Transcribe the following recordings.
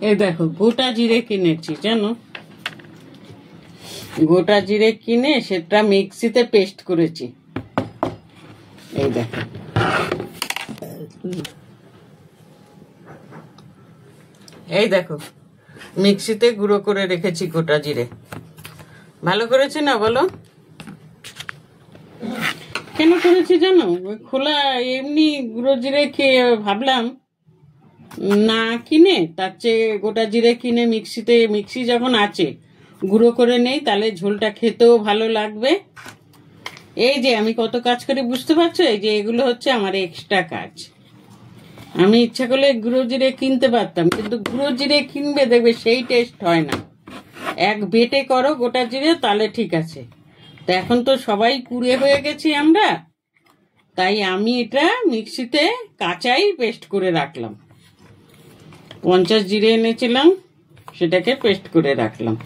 এই দেখো গোটা জিরে কিনেছি জানো, গোটা জিরে কিনে সেটা মিক্সিতে পেস্ট করেছি। এই দেখো, এই দেখো মিক্সিতে গুঁড়ো করে রেখেছি গোটা জিরে। ভালো করেছি না বলো? কেন করেছি জানো? খোলা এমনি গুঁড়ো জিরে খেয়ে ভাবলাম না কিনে তার চেয়ে গোটা জিরে কিনে মিক্সি যখন আছে গুঁড়ো করে নেই, তাহলে ঝোলটা খেতেও ভালো লাগবে। এই যে আমি কত কাজ করি বুঝতে পারছো? এই যে এগুলো হচ্ছে আমার এক্সট্রা কাজ। আমি ইচ্ছা করলে গুঁড়ো জিরে কিনতে পারতাম, কিন্তু গুঁড়ো জিরে কিনবে দেখবে সেই টেস্ট হয় না। এক বেটে করো গোটা জিরে তাহলে ঠিক আছে। তো এখন তো সবাই কুড়ে হয়ে গেছি আমরা, তাই আমি এটা মিক্সিতে কাঁচাই পেস্ট করে রাখলাম। 50 জিরে এনেছিলাম, সেটাকে পেস্ট করে রাখলাম।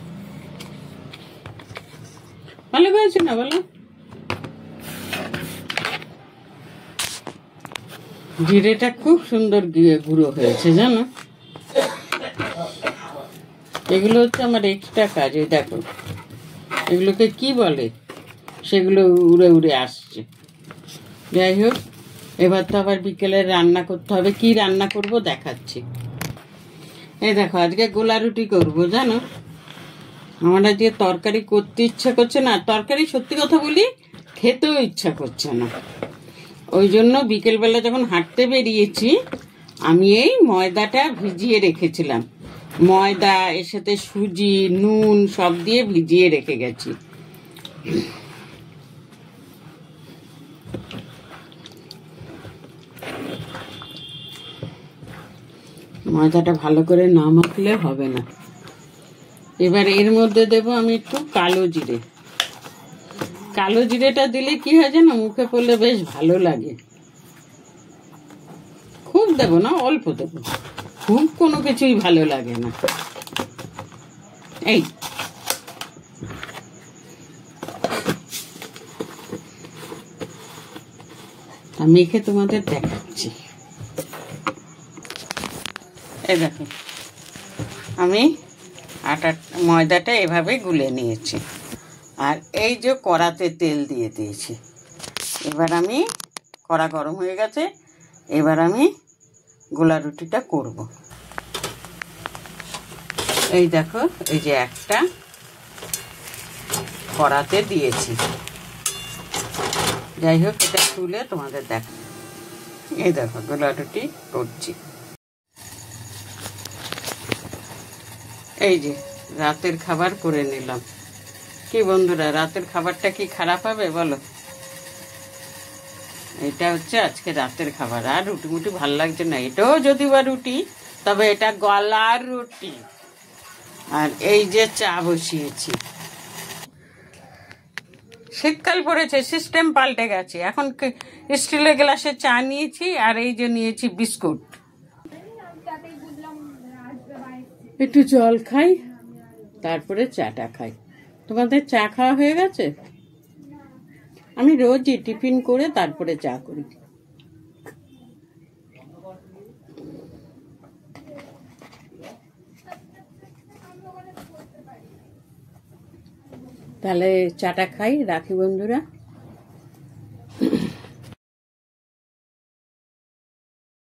ভালো হয়েছে না বলো? জিরেটা খুব সুন্দর গুঁড়ো হয়েছে জানো। এগুলো হচ্ছে আমার এক্সট্রা কাজ। এই দেখো এগুলোকে কি বলে, সেগুলো উড়ে উড়ে আসছে। যাই হোক, এবার তো আবার বিকেলে রান্না করতে হবে। কি রান্না করব দেখাচ্ছি। এই দেখো আজকে গোলা রুটি করবো জানো। আমার আজকে তরকারি করতে ইচ্ছা করছে না, তরকারি সত্যি কথা বলি খেতেও ইচ্ছা করছে না। ওই জন্য বিকেলবেলা যখন হাঁটতে বেরিয়েছি আমি এই ময়দাটা ভিজিয়ে রেখেছিলাম। ময়দা এর সাথে সুজি নুন সব দিয়ে ভিজিয়ে রেখে গেছি। ময়দাটা ভালো করে না মাখলে হবে না। এবার এর মধ্যে দেব আমি একটু কালো জিরে। কালো জিরেটা দিলে কি হয় জানো, মুখে পড়লে বেশ ভালো লাগে। খুব দেবো না, অল্প দেবো, খুব কোনো কিছুই ভালো লাগে না। এই মেখে তোমাদের দেখাচ্ছি। এই দেখো আমি ময়দাটা এভাবে গুলে নিয়েছি, আর এই যে কড়াতে তেল দিয়ে দিয়েছি। এবার আমি কড়া গরম হয়ে গেছে, এবার আমি গোলা রুটিটা করব। এই দেখো এই যে একটা কড়াতে দিয়েছি। যাই হোক এটা তুলে তোমাদের দেখা। এই দেখো গোলা রুটি করছি। এই যে রাতের খাবার করে নিলাম। কি বন্ধুরা, রাতের খাবারটা কি খারাপ হবে বলো? এটা হচ্ছে আজকে রাতের খাবার। আর রুটি মুটি ভাল লাগছে না। এটাও যদি বা রুটি, তবে এটা গলার রুটি। আর এই যে চা বসিয়েছি। শীতকাল পড়েছে, সিস্টেম পাল্টে গেছে। এখন স্টিলের গ্লাসে চা নিয়েছি, আর এই যে নিয়েছি বিস্কুট। একটু জল খাই, তারপরে চাটা খাই। তোমাদের চা খাওয়া হয়ে গেছে? আমি রোজই টিফিন করে তারপরে চা করি। তাহলে চাটা খাই, রাখি বন্ধুরা।